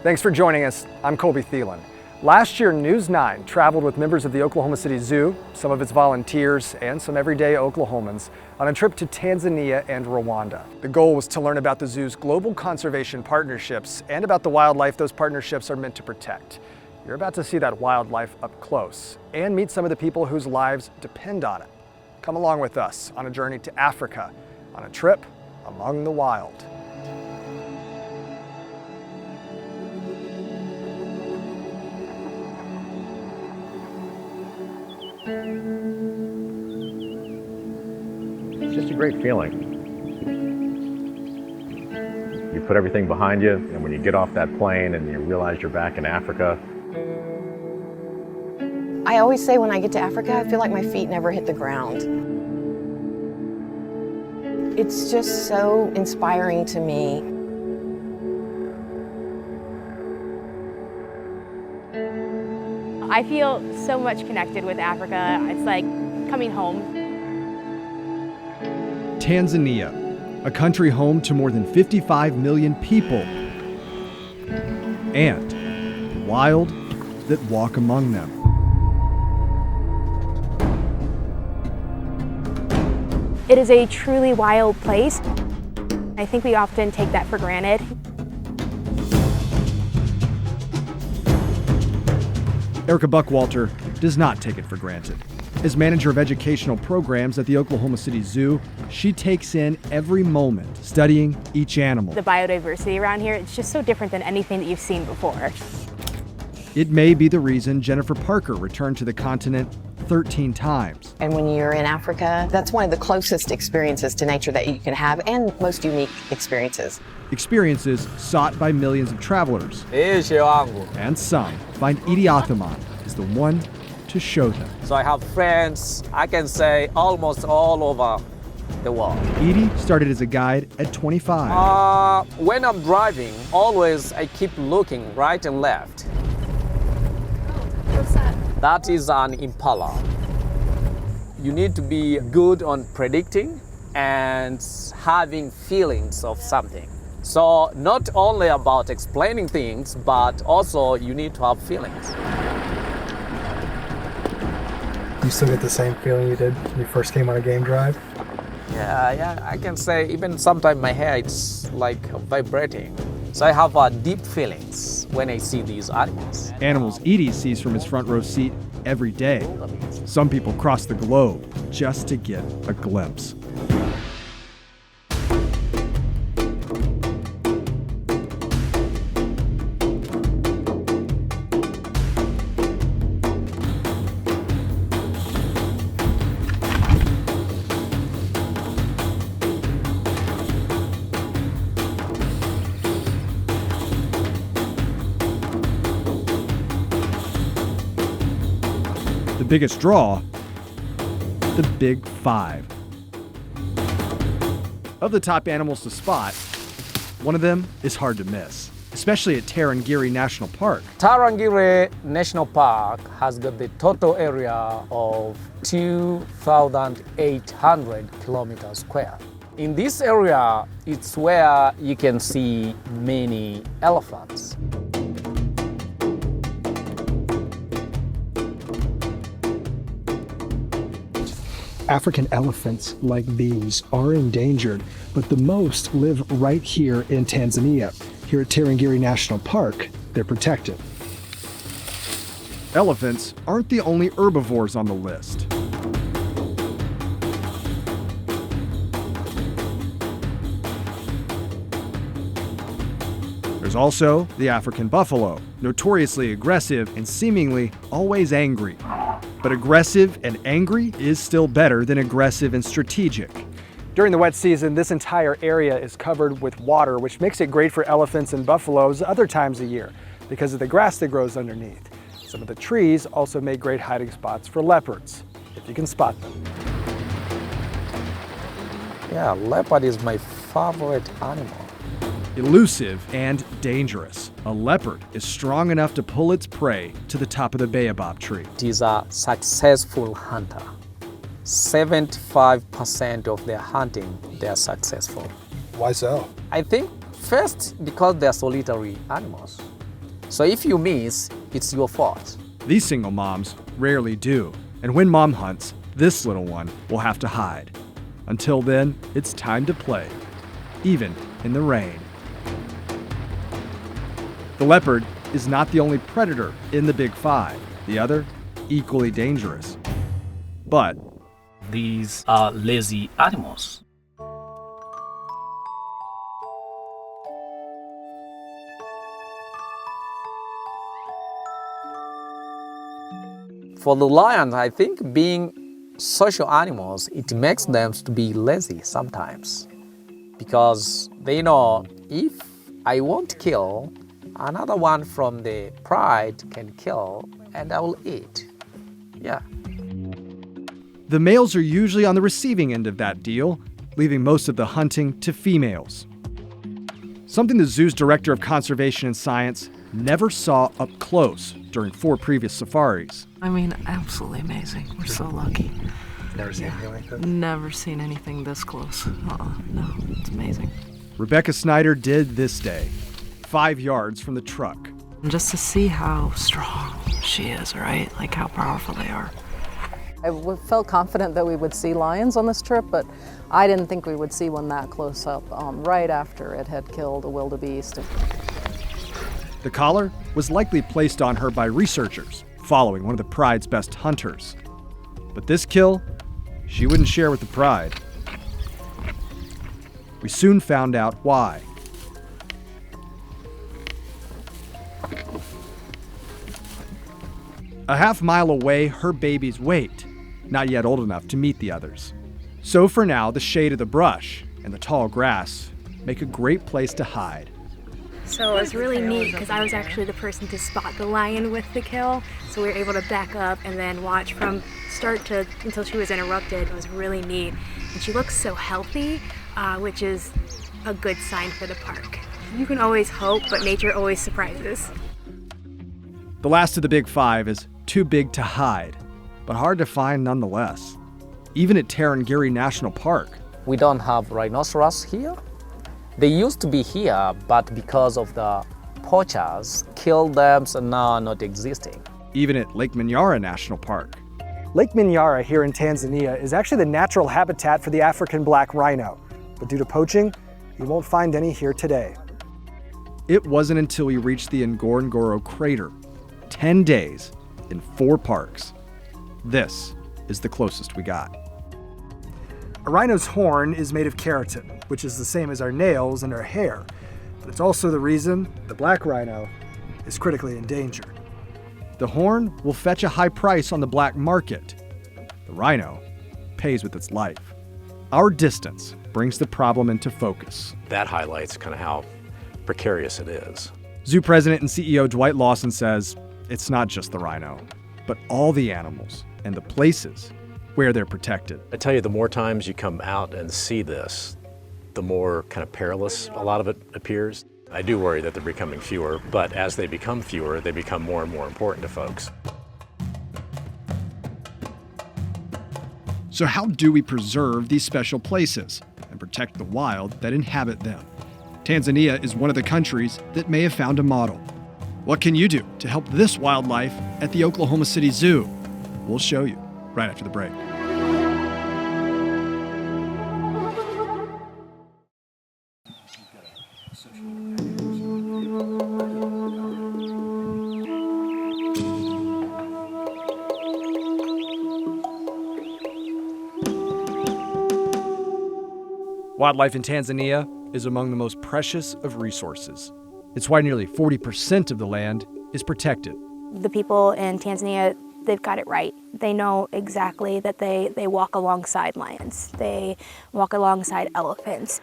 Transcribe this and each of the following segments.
Thanks for joining us. I'm Colby Thelen. Last year, News 9 traveled with members of the Oklahoma City Zoo, some of its volunteers, and some everyday Oklahomans on a trip to Tanzania and Rwanda. The goal was to learn about the zoo's global conservation partnerships and about the wildlife those partnerships are meant to protect. You're about to see that wildlife up close and meet some of the people whose lives depend on it. Come along with us on a journey to Africa, on a trip among the wild. It's just a great feeling. You put everything behind you, and when you get off that plane and you realize you're back in Africa. I always say when I get to Africa, I feel like my feet never hit the ground. It's just so inspiring to me. I feel so much connected with Africa. It's like coming home. Tanzania, a country home to more than 55 million people, and the wild that walk among them. It is a truly wild place. I think we often take that for granted. Erica Buckwalter does not take it for granted. As manager of educational programs at the Oklahoma City Zoo, she takes in every moment, studying each animal. The biodiversity around here, it's just so different than anything that you've seen before. It may be the reason Jennifer Parker returned to the continent 13 times. And when you're in Africa, that's one of the closest experiences to nature that you can have, and most unique experiences. Experiences sought by millions of travelers. And some find Edie Athaman is the one to show them. So I have friends, I can say, almost all over the world. Edie started as a guide at 25. When I'm driving, always I keep looking right and left. What's that? That is an impala. You need to be good on predicting and having feelings of something. So not only about explaining things, but also you need to have feelings. You still get the same feeling you did when you first came on a game drive? Yeah, I can say even sometimes my hair it's like vibrating. So I have deep feelings when I see these animals. Animals Edie sees from his front row seat every day. Some people cross the globe just to get a glimpse. The biggest draw, the Big Five. Of the top animals to spot, one of them is hard to miss, especially at Tarangire National Park. Tarangire National Park has got the total area of 2,800 kilometers square. In this area, it's where you can see many elephants. African elephants like these are endangered, but the most live right here in Tanzania. Here at Tarangire National Park, they're protected. Elephants aren't the only herbivores on the list. There's also the African buffalo, notoriously aggressive and seemingly always angry. But aggressive and angry is still better than aggressive and strategic. During the wet season, this entire area is covered with water, which makes it great for elephants and buffaloes other times of year because of the grass that grows underneath. Some of the trees also make great hiding spots for leopards, if you can spot them. Yeah, leopard is my favorite animal. Elusive and dangerous, a leopard is strong enough to pull its prey to the top of the baobab tree. It is a successful hunter. 75% of their hunting, they are successful. Why so? I think first because they are solitary animals. So if you miss, it's your fault. These single moms rarely do, and when mom hunts, this little one will have to hide. Until then, it's time to play, even in the rain. The leopard is not the only predator in the Big Five. The other, equally dangerous. But these are lazy animals. For the lions, I think being social animals, it makes them to be lazy sometimes. Because they know if I won't kill, another one from the pride can kill and I will eat. Yeah. the males are usually on the receiving end of that deal, leaving most of the hunting to females. Something the zoo's director of conservation and science never saw up close during 4 previous safaris. I mean, absolutely amazing. We're so lucky. Never seen anything like this? Never seen anything this close. No, it's amazing. Rebecca Snyder did this day, 5 yards from the truck. And just to see how strong she is, right? Like how powerful they are. I felt confident that we would see lions on this trip, but I didn't think we would see one that close up right after it had killed a wildebeest. The collar was likely placed on her by researchers following one of the pride's best hunters. But this kill, she wouldn't share with the pride. We soon found out why. A half-mile away, her babies wait, not yet old enough to meet the others. So for now, the shade of the brush and the tall grass make a great place to hide. So it was really neat because I was actually the person to spot the lion with the kill. So we were able to back up and then watch from start to until she was interrupted. It was really neat. And she looks so healthy, which is a good sign for the park. You can always hope, but nature always surprises. The last of the big 5 is too big to hide, but hard to find nonetheless. Even at Tarangire National Park. We don't have rhinoceros here. They used to be here, but because of the poachers killed them, so now are not existing. Even at Lake Manyara National Park. Lake Manyara here in Tanzania is actually the natural habitat for the African black rhino, but due to poaching, you won't find any here today. It wasn't until we reached the Ngorongoro crater, 10 days in 4 parks. This is the closest we got. A rhino's horn is made of keratin, which is the same as our nails and our hair, but it's also the reason the black rhino is critically endangered. The horn will fetch a high price on the black market. The rhino pays with its life. Our distance brings the problem into focus. That highlights kind of how precarious it is. Zoo president and CEO Dwight Lawson says it's not just the rhino, but all the animals and the places where they're protected. I tell you, the more times you come out and see this, the more kind of perilous a lot of it appears. I do worry that they're becoming fewer, but as they become fewer, they become more and more important to folks. So how do we preserve these special places and protect the wild that inhabit them? Tanzania is one of the countries that may have found a model. What can you do to help this wildlife at the Oklahoma City Zoo? We'll show you right after the break. Wildlife in Tanzania is among the most precious of resources. It's why nearly 40% of the land is protected. The people in Tanzania, they've got it right. They know exactly that they walk alongside lions. They walk alongside elephants.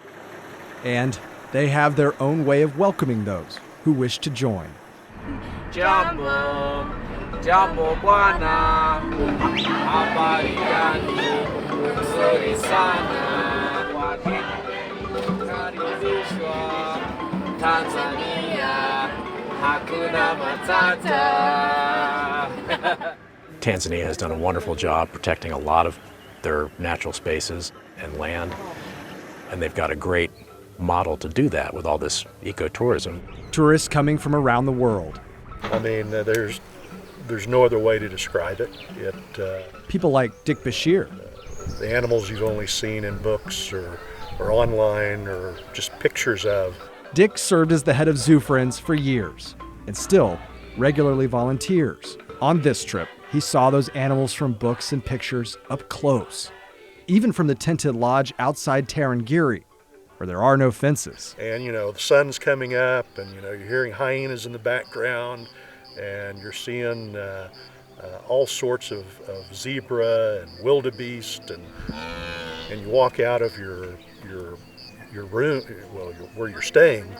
And they have their own way of welcoming those who wish to join. Jambo, jambo bwana, habari gani, nzuri sana, wakikaribishwa Tanzania, hakuna matata. Tanzania has done a wonderful job protecting a lot of their natural spaces and land, and they've got a great model to do that with all this ecotourism. Tourists coming from around the world, I mean, there's no other way to describe it. People like Dick Bashir. The animals you've only seen in books or online or just pictures of. Dick served as the head of Zoo Friends for years and still regularly volunteers. On this trip, he saw those animals from books and pictures up close, even from the tented lodge outside Tarangire, where there are no fences. And, the sun's coming up and, you're hearing hyenas in the background and you're seeing all sorts of zebra and wildebeest and you walk out of your room, where you're staying,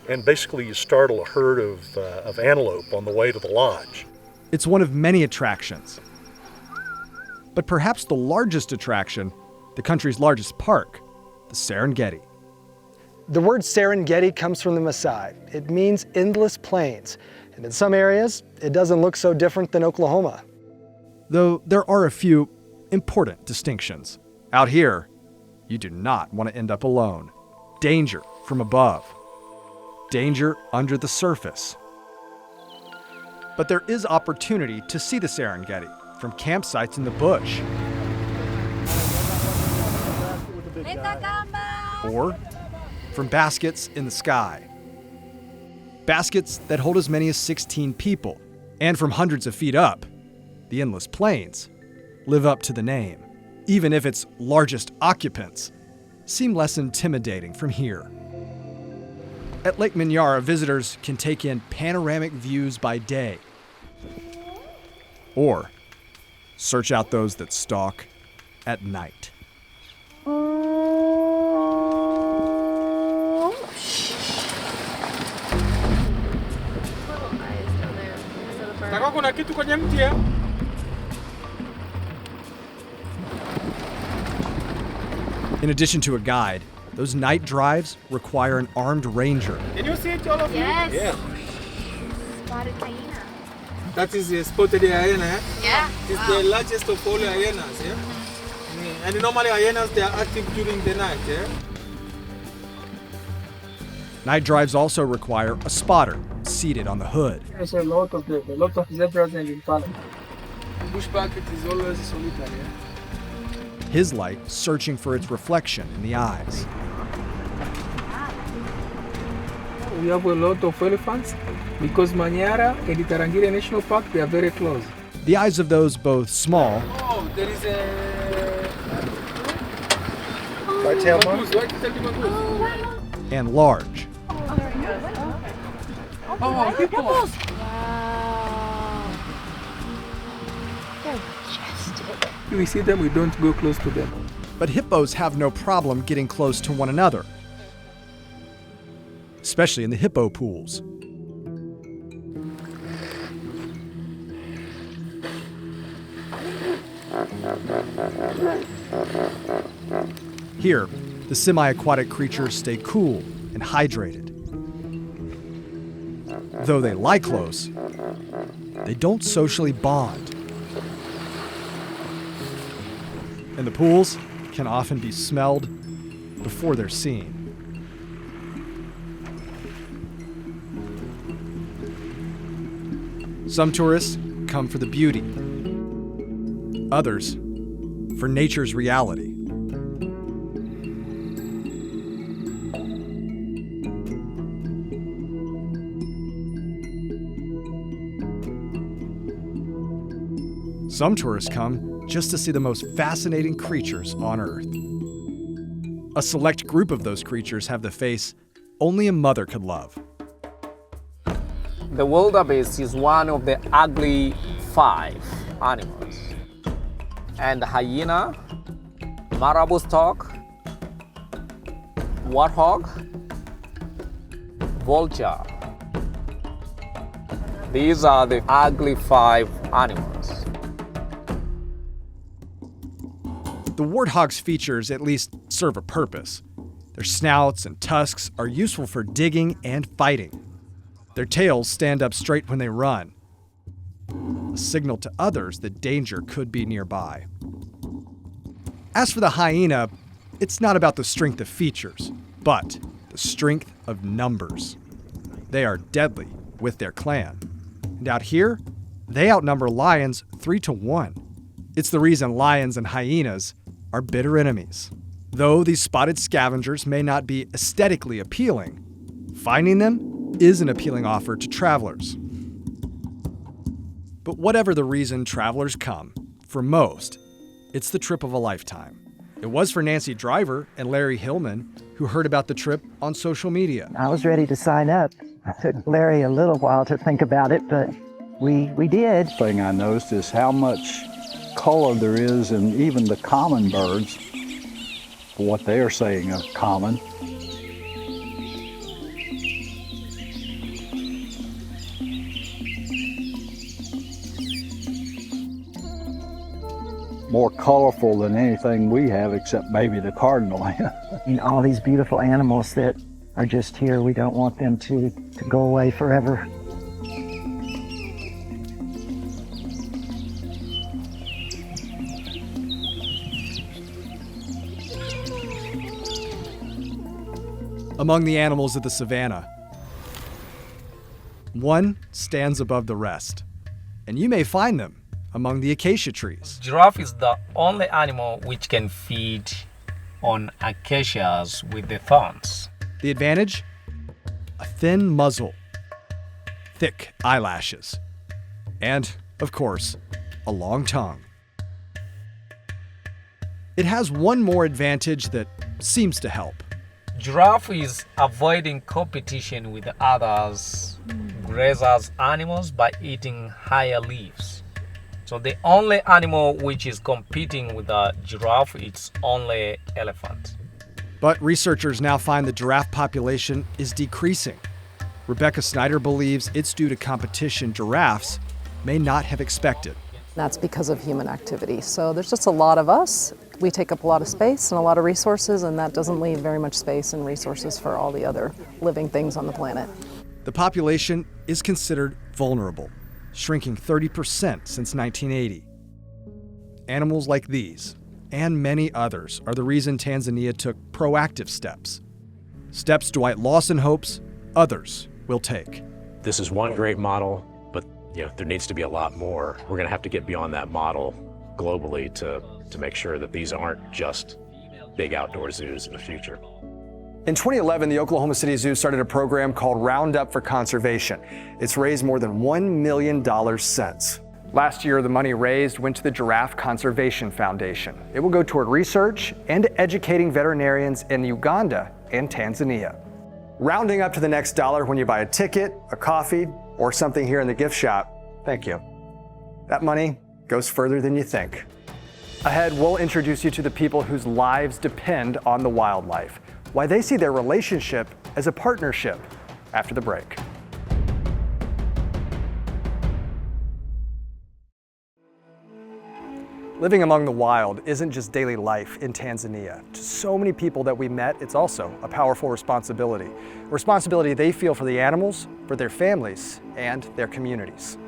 and basically you startle a herd of antelope on the way to the lodge. It's one of many attractions. But perhaps the largest attraction, the country's largest park, the Serengeti. The word Serengeti comes from the Maasai. It means endless plains. And in some areas, it doesn't look so different than Oklahoma. Though there are a few important distinctions. Out here, you do not want to end up alone. Danger from above. Danger under the surface. But there is opportunity to see the Serengeti from campsites in the bush. Or from baskets in the sky. Baskets that hold as many as 16 people. And from hundreds of feet up, the endless plains live up to the name, even if its largest occupants seem less intimidating from here. At Lake Minyara, visitors can take in panoramic views by day, or search out those that stalk at night. In addition to a guide, those night drives require an armed ranger. Can you see it, all of you? Yes. Yeah. Spotted hyena. That is the spotted hyena. Yeah. It's the largest of all hyenas. Yeah. And normally hyenas, they are active during the night. Yeah. Night drives also require a spotter seated on the hood. There's a lot of zebras and impala. Bushback, it is always solitary. Yeah? His light searching for its reflection in the eyes. We have a lot of elephants because Manyara and the Tarangire National Park, they are very close. The eyes of those both small There is a white-tailed and large. Oh, hippos! Wow. They're majestic. We see them, we don't go close to them. But hippos have no problem getting close to one another, especially in the hippo pools. Here, the semi-aquatic creatures stay cool and hydrated. Though they lie close, they don't socially bond. And the pools can often be smelled before they're seen. Some tourists come for the beauty, others for nature's reality. Some tourists come just to see the most fascinating creatures on Earth. A select group of those creatures have the face only a mother could love. The wildebeest is one of the ugly 5 animals. And the hyena, marabou stork, warthog, vulture. These are the ugly 5 animals. The warthog's features at least serve a purpose. Their snouts and tusks are useful for digging and fighting. Their tails stand up straight when they run, a signal to others that danger could be nearby. As for the hyena, it's not about the strength of features, but the strength of numbers. They are deadly with their clan, And out here, they outnumber lions 3-1. It's the reason lions and hyenas are bitter enemies. Though these spotted scavengers may not be aesthetically appealing, finding them is an appealing offer to travelers. But whatever the reason travelers come, for most, it's the trip of a lifetime. It was for Nancy Driver and Larry Hillman, who heard about the trip on social media. I was ready to sign up. It took Larry a little while to think about it, but we did. The thing I noticed is how much color there is in even the common birds, for what they are saying are common. More colorful than anything we have, except maybe the cardinal. All these beautiful animals that are just here, we don't want them to go away forever. Among the animals of the savanna, one stands above the rest, and you may find them among the acacia trees. Giraffe is the only animal which can feed on acacias with the thorns. The advantage? A thin muzzle, thick eyelashes, and, of course, a long tongue. It has one more advantage that seems to help. Giraffe is avoiding competition with others grazers animals by eating higher leaves. So the only animal which is competing with a giraffe is only elephant. But researchers now find the giraffe population is decreasing. Rebecca Snyder believes it's due to competition giraffes may not have expected. That's because of human activity. So there's just a lot of us. We take up a lot of space and a lot of resources, and that doesn't leave very much space and resources for all the other living things on the planet. The population is considered vulnerable, shrinking 30% since 1980. Animals like these, and many others, are the reason Tanzania took proactive steps. Steps Dwight Lawson hopes others will take. This is one great model, but there needs to be a lot more. We're going to have to get beyond that model globally to make sure that these aren't just big outdoor zoos in the future. In 2011, the Oklahoma City Zoo started a program called Roundup for Conservation. It's raised more than $1 million since. Last year, the money raised went to the Giraffe Conservation Foundation. It will go toward research and educating veterinarians in Uganda and Tanzania. Rounding up to the next dollar when you buy a ticket, a coffee, or something here in the gift shop, thank you. That money goes further than you think. Ahead, we'll introduce you to the people whose lives depend on the wildlife, why they see their relationship as a partnership, after the break. Living among the wild isn't just daily life in Tanzania. To so many people that we met, it's also a powerful responsibility. A responsibility they feel for the animals, for their families, and their communities.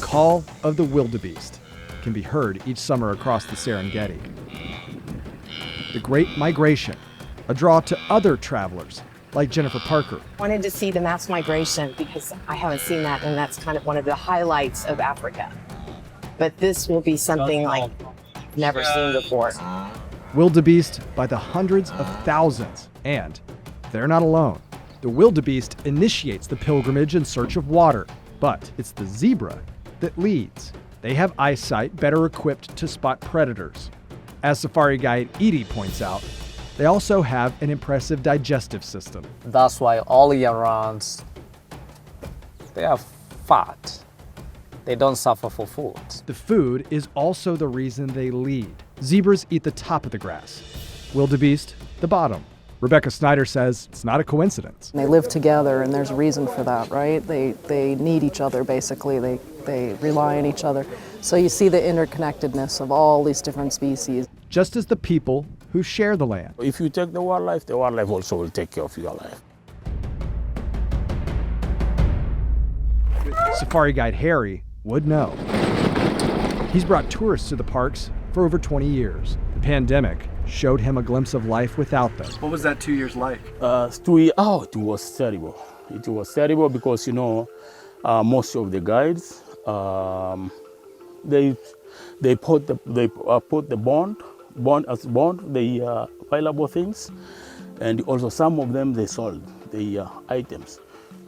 Call of the wildebeest can be heard each summer across the Serengeti. The Great Migration, a draw to other travelers like Jennifer Parker. Wanted to see the mass migration because I haven't seen that, and that's kind of one of the highlights of Africa. But this will be something like never seen before. Wildebeest by the hundreds of thousands, and they're not alone. The wildebeest initiates the pilgrimage in search of water, but it's the zebra that leads. They have eyesight better equipped to spot predators. As safari guide Edie points out, they also have an impressive digestive system. That's why all year round, they are fat. They don't suffer for food. The food is also the reason they lead. Zebras eat the top of the grass, wildebeest the bottom. Rebecca Snyder says it's not a coincidence. They live together, and there's a reason for that, right? They need each other, basically. They rely on each other. So you see the interconnectedness of all these different species. Just as the people who share the land. If you take the wildlife also will take care of your life. Safari guide Harry would know. He's brought tourists to the parks for over 20 years. The pandemic showed him a glimpse of life without them. What was that 2 years like? 2 years, it was terrible. It was terrible because, most of the guides, they put the bond as bond, the valuable things, and also some of them they sold the items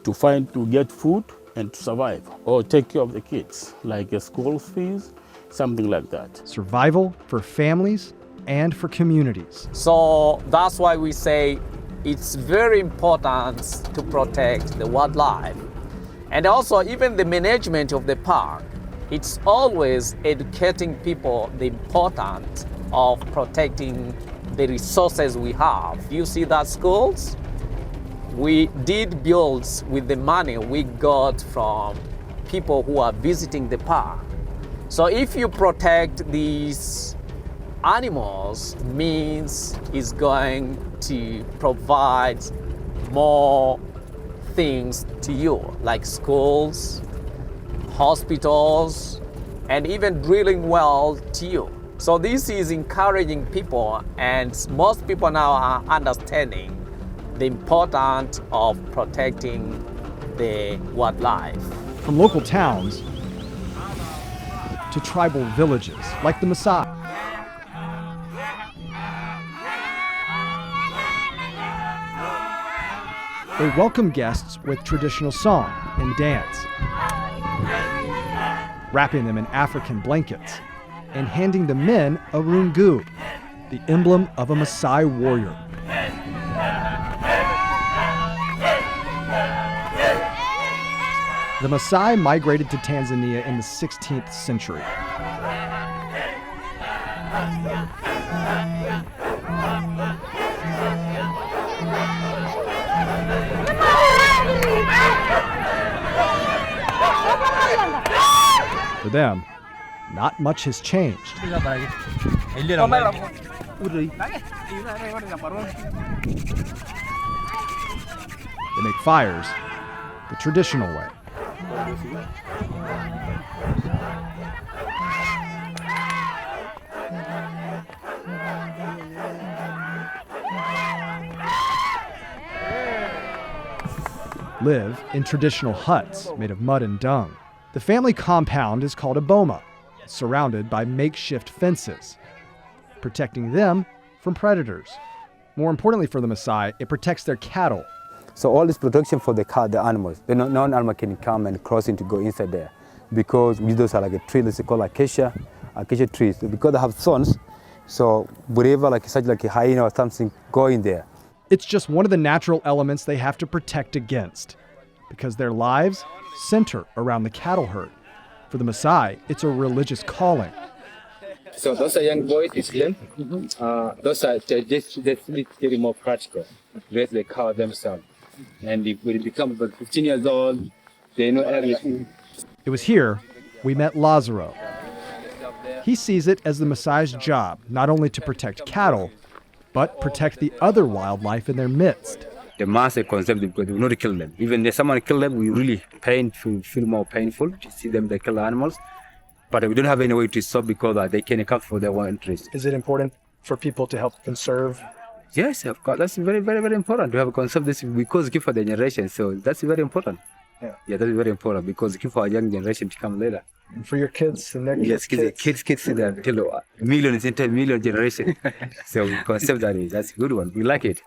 to get food and to survive or take care of the kids, like school fees, something like that. Survival for families and for communities. So that's why we say it's very important to protect the wildlife. And also even the management of the park, it's always educating people the importance of protecting the resources we have. You see that schools? We did build with the money we got from people who are visiting the park. So if you protect these animals, means it's going to provide more things to you, like schools, hospitals, and even drilling wells to you. So this is encouraging people, and most people now are understanding the importance of protecting the wildlife. From local towns to tribal villages like the Maasai. They welcome guests with traditional song and dance, wrapping them in African blankets and handing the men a rungu, the emblem of a Maasai warrior. The Maasai migrated to Tanzania in the 16th century. For them, not much has changed. They make fires the traditional way. Live in traditional huts made of mud and dung. The family compound is called a boma, surrounded by makeshift fences, protecting them from predators. More importantly for the Maasai, it protects their cattle. So all this protection for the animals, no animal can come and cross in to go inside there, because those are like a tree, let's call acacia trees. So because they have thorns, so whatever such like a hyena or something go in there. It's just one of the natural elements they have to protect against, because their lives center around the cattle herd. For the Maasai, it's a religious calling. So those are young boys, it's them. Those are just getting more practical. Raise the cow themselves. And if we become about 15 years old, they know everything. It was here we met Lazaro. He sees it as the Maasai's job not only to protect cattle, but protect the other wildlife in their midst. The Maasai concept, because we not kill them. Even if someone kill them, we really feel more painful to see them, they kill the animals. But we don't have any way to stop because they can account for their own interest. Is it important for people to help conserve? Yes, of course. That's very, very, very important to have conserve this because give for the generation. So that's very important. Yeah, that's very important because give for our young generation to come later. And for your kids, the next kids see that till millions into million generation. So we conserve that. That's a good one. We like it.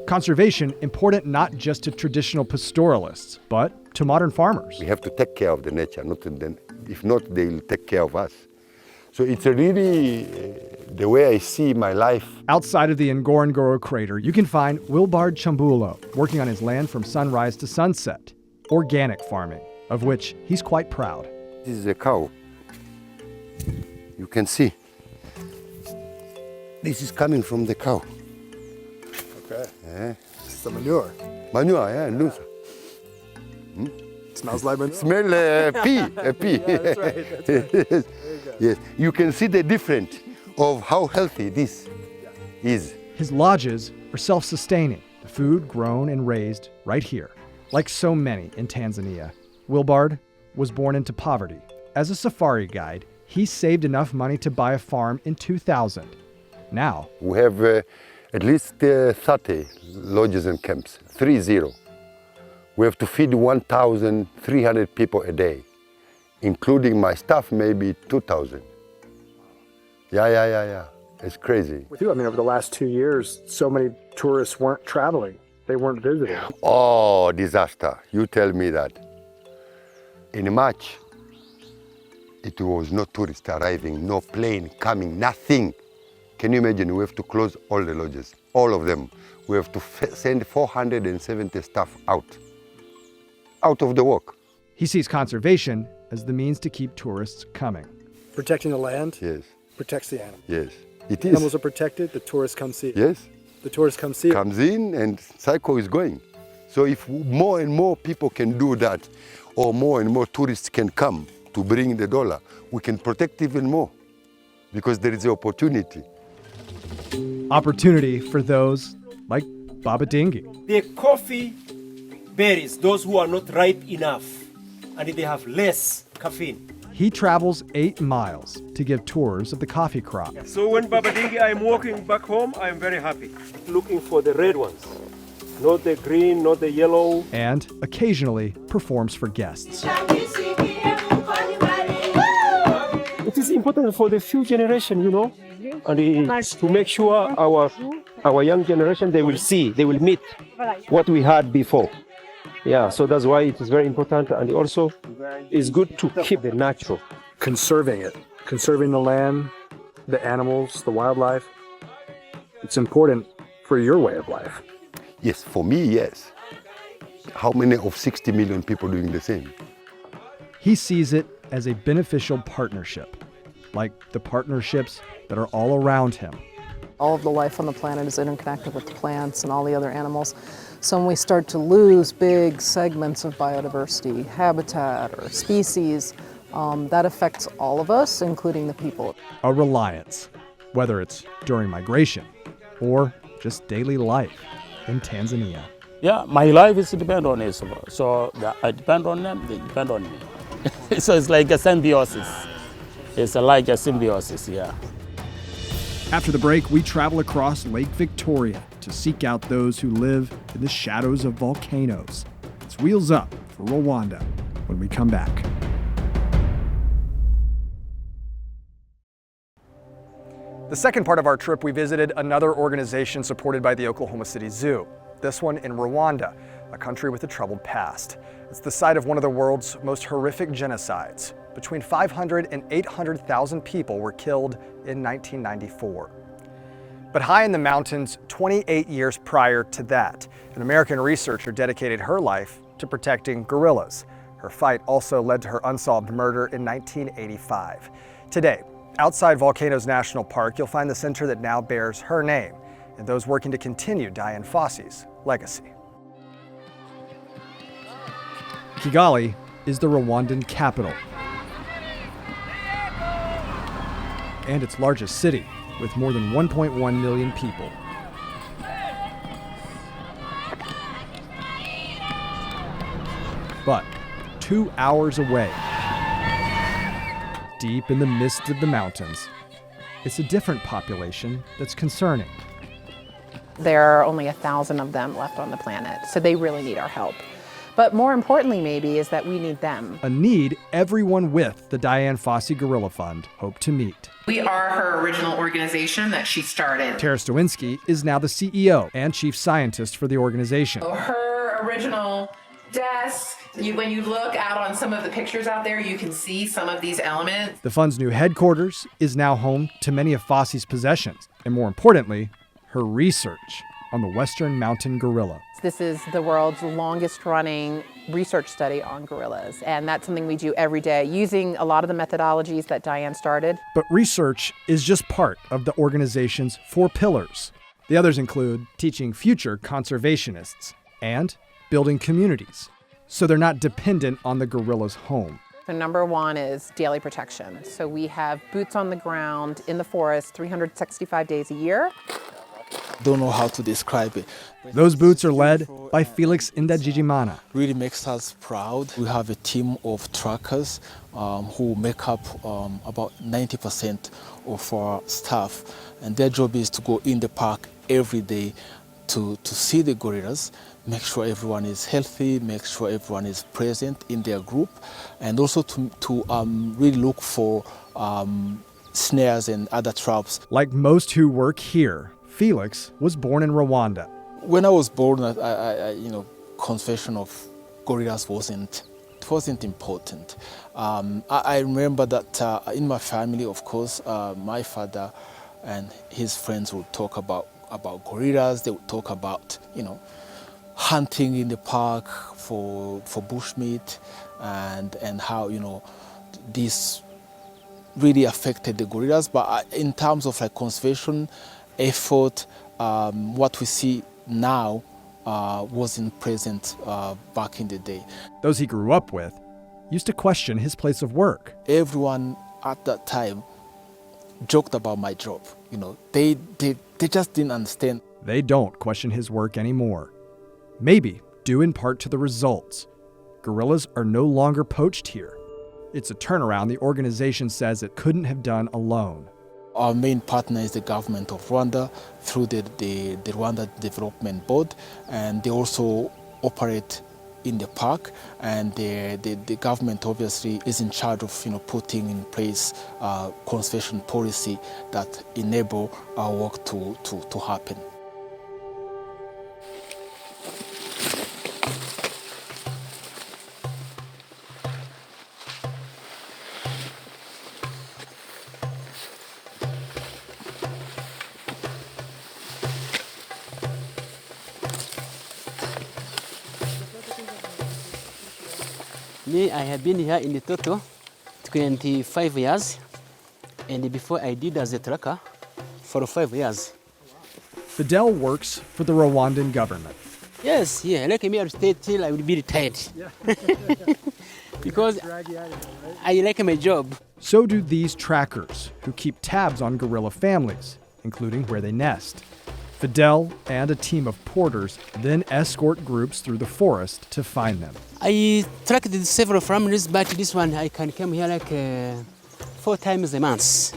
Conservation important not just to traditional pastoralists, but to modern farmers. We have to take care of the nature, if not, they'll take care of us. So it's really the way I see my life. Outside of the Ngorongoro crater, you can find Wilbard Chambulo working on his land from sunrise to sunset, organic farming, of which he's quite proud. This is a cow. You can see. This is coming from the cow. Okay. Yeah. It's the manure. Manure, yeah, loose. Smells like manure. Smell pea. Yeah, that's right. That's right. Yes, you can see the difference of how healthy this is. His lodges are self-sustaining, the food grown and raised right here. Like so many in Tanzania, Wilbard was born into poverty. As a safari guide, he saved enough money to buy a farm in 2000. Now, we have at least 30 lodges and camps, 30. We have to feed 1,300 people a day, including my staff, maybe 2,000. Yeah. It's crazy. with you, I mean, over the last 2 years, so many tourists weren't traveling. They weren't visiting. Oh, disaster. You tell me that. In March, it was no tourists arriving, no plane coming, nothing. Can you imagine? We have to close all the lodges, all of them. We have to send 470 staff out of the work. He sees conservation as the means to keep tourists coming. Protecting the land Yes, protects the animal. yes, it is. Animals are protected, the tourists come see it. Yes, The tourists come see it. comes in and cycle is going. So if more and more people can do that, or more and more tourists can come to bring the dollar, we can protect even more because there is the opportunity. Opportunity for those like Baba Dingi. The coffee berries, those who are not ripe enough, and they have less caffeine. He travels 8 miles to give tours of the coffee crop. So when Baba Dingi, I'm walking back home, I'm very happy. Looking for the red ones, not the green, not the yellow. And occasionally performs for guests. It is important for the few generation, and to make sure our young generation, they will meet what we had before. Yeah, so that's why it is very important, and also it's good to keep the natural. Conserving it, conserving the land, the animals, the wildlife. It's important for your way of life. Yes, for me, yes. How many of 60 million people doing the same? He sees it as a beneficial partnership, like the partnerships that are all around him. All of the life on the planet is interconnected with the plants and all the other animals. So when we start to lose big segments of biodiversity, habitat, or species, that affects all of us, including the people. A reliance, whether it's during migration or just daily life in Tanzania. Yeah, my life is depend on it. So I depend on them, they depend on me. So it's like a symbiosis. It's like a symbiosis, yeah. After the break, we travel across Lake Victoria to seek out those who live in the shadows of volcanoes. It's Wheels Up for Rwanda when we come back. The second part of our trip, we visited another organization supported by the Oklahoma City Zoo, this one in Rwanda, a country with a troubled past. It's the site of one of the world's most horrific genocides. Between 500 and 800,000 people were killed in 1994. But high in the mountains, 28 years prior to that, an American researcher dedicated her life to protecting gorillas. Her fight also led to her unsolved murder in 1985. Today, outside Volcanoes National Park, you'll find the center that now bears her name and those working to continue Dian Fossey's legacy. Kigali is the Rwandan capital and its largest city, with more than 1.1 million people. But 2 hours away, deep in the midst of the mountains, it's a different population that's concerning. There are only 1,000 of them left on the planet, so they really need our help. But more importantly, maybe, is that we need them. A need everyone with the Dian Fossey Gorilla Fund hope to meet. We are her original organization that she started. Tara Stawinski is now the CEO and chief scientist for the organization. Her original desk, when you look out on some of the pictures out there, you can see some of these elements. The fund's new headquarters is now home to many of Fossey's possessions, and more importantly, her research on the Western Mountain Gorilla. This is the world's longest running research study on gorillas, and that's something we do every day using a lot of the methodologies that Dian started. But research is just part of the organization's 4 pillars. The others include teaching future conservationists and building communities, so they're not dependent on the gorilla's home. So number 1 is daily protection. So we have boots on the ground in the forest 365 days a year. don't know how to describe it. Those boots are led by Felix Indajijimana. Really makes us proud. We have a team of trackers who make up about 90% of our staff, and their job is to go in the park every day to see the gorillas, make sure everyone is healthy, make sure everyone is present in their group, and also to really look for snares and other traps. Like most who work here, Felix was born in Rwanda. When I was born, I conservation of gorillas wasn't important. I remember that in my family, of course, my father and his friends would talk about gorillas. They would talk about hunting in the park for bushmeat and how this really affected the gorillas. But in terms of like conservation effort, what we see now wasn't present back in the day. Those he grew up with used to question his place of work. Everyone at that time joked about my job. They just didn't understand. They don't question his work anymore. Maybe due in part to the results. Gorillas are no longer poached here. It's a turnaround the organization says it couldn't have done alone. Our main partner is the government of Rwanda through the Rwanda Development Board, and they also operate in the park, and the government obviously is in charge of putting in place conservation policy that enable our work to happen. Me, I have been here in the total 25 years, and before I did as a tracker for 5 years. Fidel works for the Rwandan government. Yes, yeah, like me, I'll stay till I will be retired. Because I like my job. So do these trackers, who keep tabs on gorilla families, including where they nest. Fidel and a team of porters then escort groups through the forest to find them. I tracked several families, but this one I can come here like 4 times a month.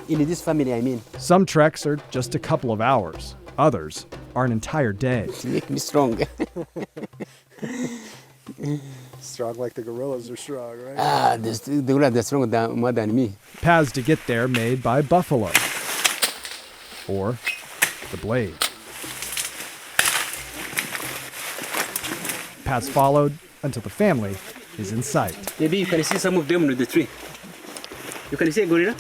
In this family, I mean. Some treks are just a couple of hours. Others are an entire day. To make me strong. Strong like the gorillas are strong, right? The gorillas are stronger more than me. Paths to get there made by buffalo. Or the blade. Paths followed until the family is in sight. Maybe you can see some of them on the tree. You can see a gorilla?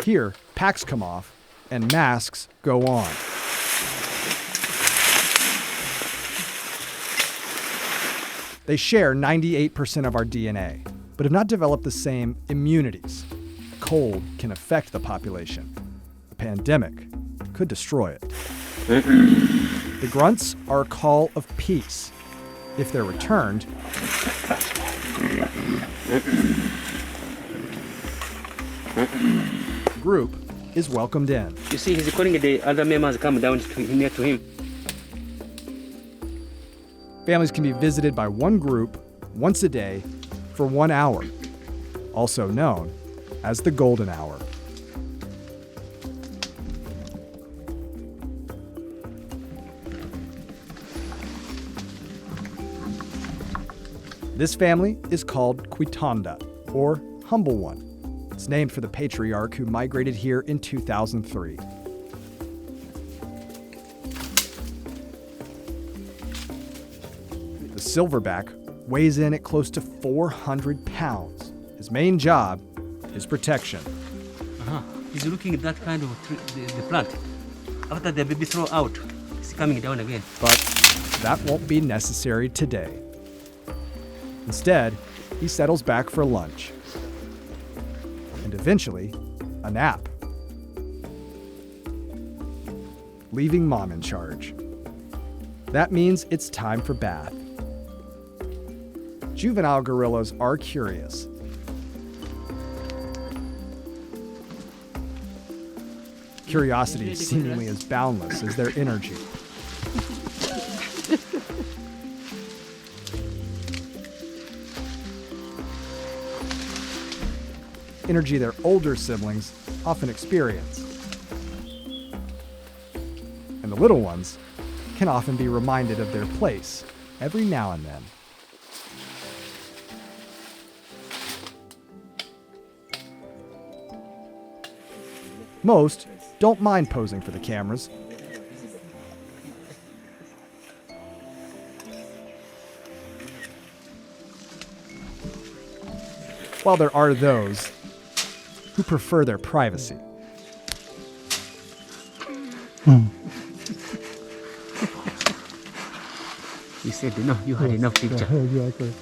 Here, packs come off and masks go on. They share 98% of our DNA, but have not developed the same immunities. Cold can affect the population. A pandemic could destroy it. The grunts are a call of peace. If they're returned, the group is welcomed in. You see, he's calling the other members come down near to him. Families can be visited by one group once a day for 1 hour, also known as the golden hour. This family is called Kwitonda, or Humble One. It's named for the patriarch who migrated here in 2003. The silverback weighs in at close to 400 pounds. His main job is protection. He's looking at that kind of tree, the plant. After the baby throw out, it's coming down again. But that won't be necessary today. Instead, he settles back for lunch. And eventually, a nap. Leaving mom in charge. That means it's time for bath. Juvenile gorillas are curious. curiosity seemingly as boundless as their energy. Energy their older siblings often experience. And the little ones can often be reminded of their place every now and then. Most don't mind posing for the cameras. While there are those who prefer their privacy. You said enough, you had enough picture. Exactly.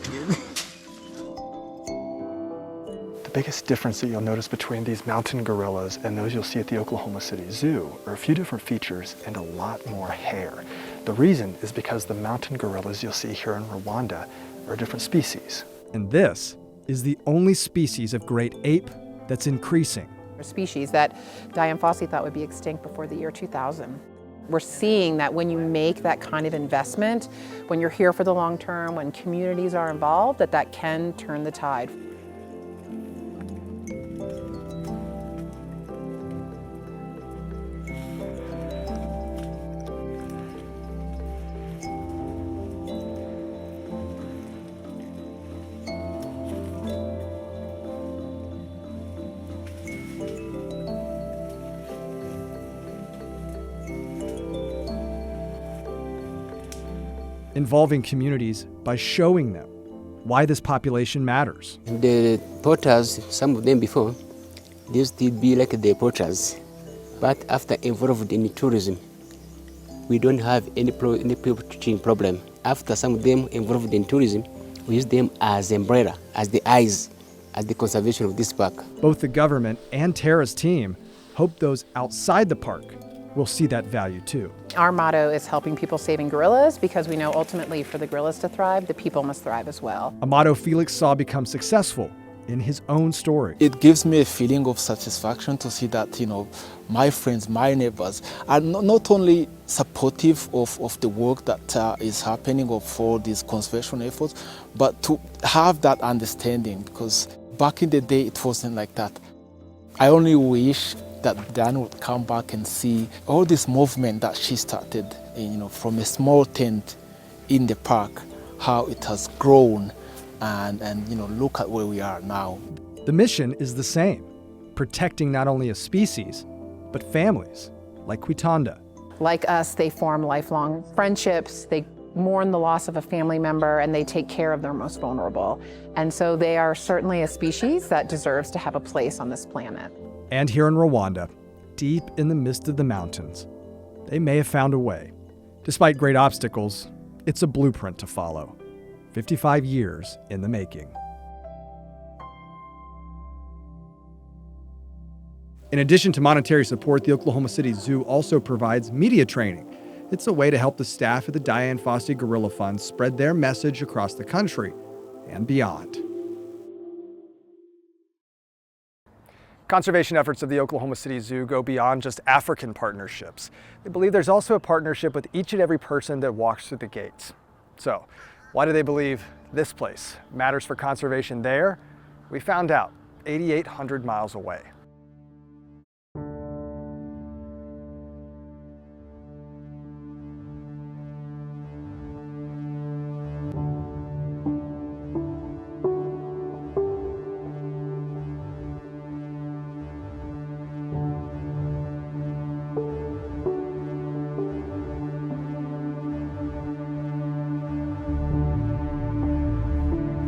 The biggest difference that you'll notice between these mountain gorillas and those you'll see at the Oklahoma City Zoo are a few different features and a lot more hair. The reason is because the mountain gorillas you'll see here in Rwanda are a different species. And this is the only species of great ape that's increasing. A species that Dian Fossey thought would be extinct before the year 2000. We're seeing that when you make that kind of investment, when you're here for the long term, when communities are involved, that can turn the tide. Involving communities by showing them why this population matters. The poachers, some of them before, they used to be like the poachers. But after involved in tourism, we don't have any poaching problem. After some of them involved in tourism, we use them as umbrella, as the eyes, as the conservation of this park. Both the government and Tara's team hope those outside the park will see that value too. Our motto is helping people saving gorillas because we know ultimately for the gorillas to thrive, the people must thrive as well. A motto Felix saw become successful in his own story. It gives me a feeling of satisfaction to see that, my friends, my neighbors are not only supportive of the work that is happening for these conservation efforts, but to have that understanding, because back in the day it wasn't like that. I only wish that Dan would come back and see all this movement that she started, from a small tent in the park, how it has grown and look at where we are now. The mission is the same, protecting not only a species, but families like Kwitanda. Like us, they form lifelong friendships, they mourn the loss of a family member, and they take care of their most vulnerable. And so they are certainly a species that deserves to have a place on this planet. And here in Rwanda, deep in the midst of the mountains, they may have found a way. Despite great obstacles, it's a blueprint to follow. 55 years in the making. In addition to monetary support, the Oklahoma City Zoo also provides media training. It's a way to help the staff at the Dian Fossey Gorilla Fund spread their message across the country and beyond. Conservation efforts of the Oklahoma City Zoo go beyond just African partnerships. They believe there's also a partnership with each and every person that walks through the gates. So, why do they believe this place matters for conservation there? We found out 8,800 miles away.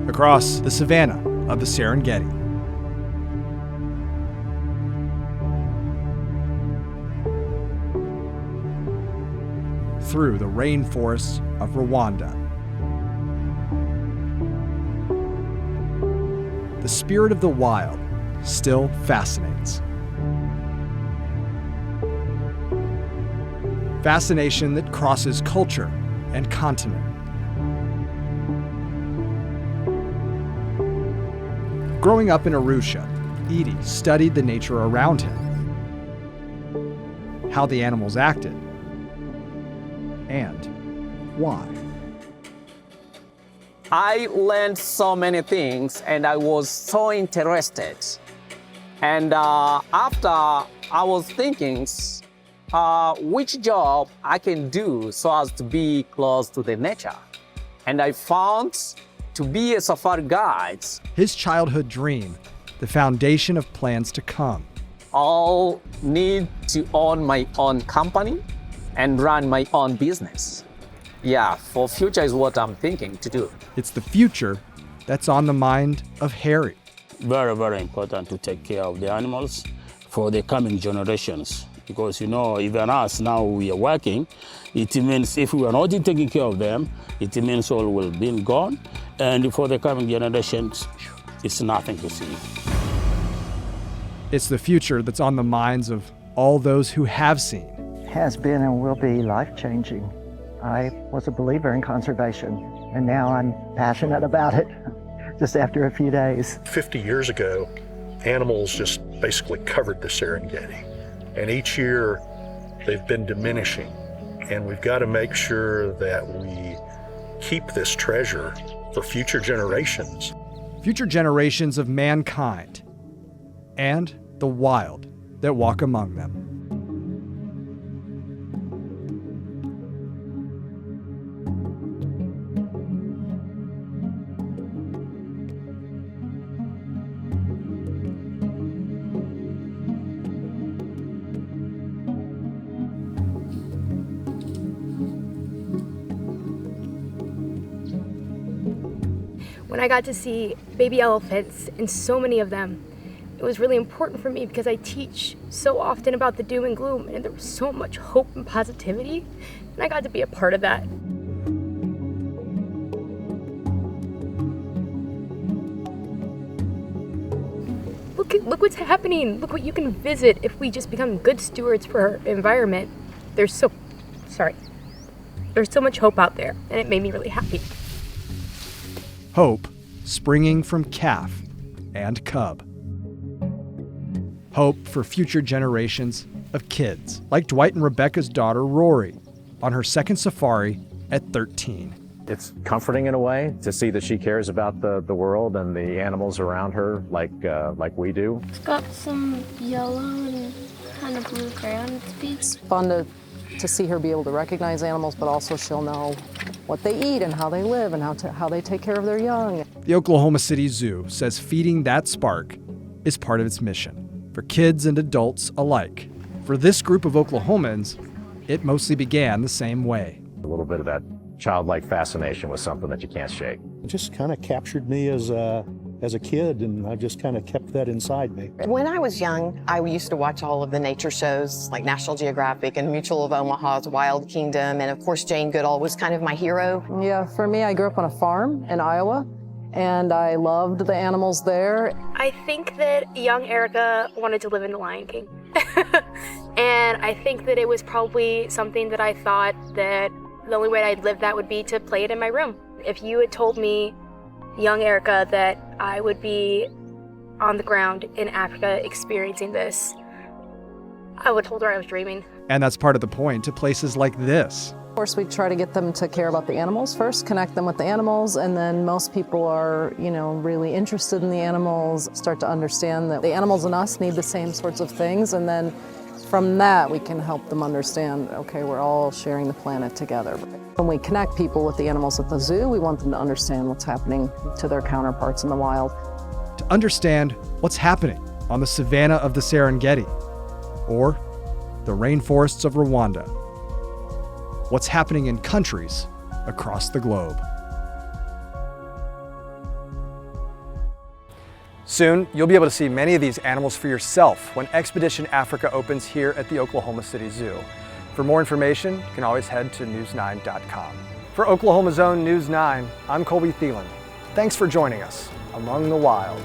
Across the savanna of the Serengeti. Through the rainforests of Rwanda. The spirit of the wild still fascinates. Fascination that crosses culture and continent. Growing up in Arusha, Edie studied the nature around him. how the animals acted and why. I learned so many things and I was so interested. And after I was thinking which job I can do so as to be close to the nature. And I found to be a safari guide. His childhood dream, the foundation of plans to come. I'll need to own my own company and run my own business. Yeah, for future is what I'm thinking to do. It's the future that's on the mind of Harry. Very, very important to take care of the animals for the coming generations. Because, you know, even us now we are working, it means if we are not taking care of them, it means all will be gone. And for the coming generations, it's nothing to see. It's the future that's on the minds of all those who have seen. Has been and will be life-changing. I was a believer in conservation, and now I'm passionate about it just after a few days. 50 years ago, animals just basically covered the Serengeti. And each year, they've been diminishing. And we've got to make sure that we keep this treasure for future generations. Future generations of mankind and the wild that walk among them. When I got to see baby elephants and so many of them, it was really important for me because I teach so often about the doom and gloom, and there was so much hope and positivity, and I got to be a part of that. Look what's happening. Look what you can visit if we just become good stewards for our environment. There's so much hope out there, and it made me really happy. Hope springing from calf and cub. Hope for future generations of kids, like Dwight and Rebecca's daughter, Rory, on her second safari at 13. It's comforting in a way to see that she cares about the world and the animals around her like we do. It's got some yellow and kind of blue gray on its feet. It's fun to see her be able to recognize animals, but also she'll know what they eat and how they live and how they take care of their young. The Oklahoma City Zoo says feeding that spark is part of its mission, for kids and adults alike. For this group of Oklahomans, it mostly began the same way. A little bit of that childlike fascination with something that you can't shake. It just kind of captured me as a kid, and I just kind of kept that inside me. When I was young, I used to watch all of the nature shows like National Geographic and Mutual of Omaha's Wild Kingdom, and of course Jane Goodall was kind of my hero. Yeah, for me, I grew up on a farm in Iowa, and I loved the animals there. I think that young Erica wanted to live in The Lion King. And I think that it was probably something that I thought that the only way I'd live that would be to play it in my room. If you had told me, young Erica, that I would be on the ground in Africa experiencing this, I would have told her I was dreaming. And that's part of the point to places like this. Of course, we try to get them to care about the animals first, connect them with the animals, and then most people are, really interested in the animals, start to understand that the animals and us need the same sorts of things, and then from that, we can help them understand, okay, we're all sharing the planet together. When we connect people with the animals at the zoo, we want them to understand what's happening to their counterparts in the wild. To understand what's happening on the savanna of the Serengeti or the rainforests of Rwanda. What's happening in countries across the globe. Soon, you'll be able to see many of these animals for yourself when Expedition Africa opens here at the Oklahoma City Zoo. For more information, you can always head to news9.com. For Oklahoma's own News 9, I'm Colby Thelen. Thanks for joining us among the wild.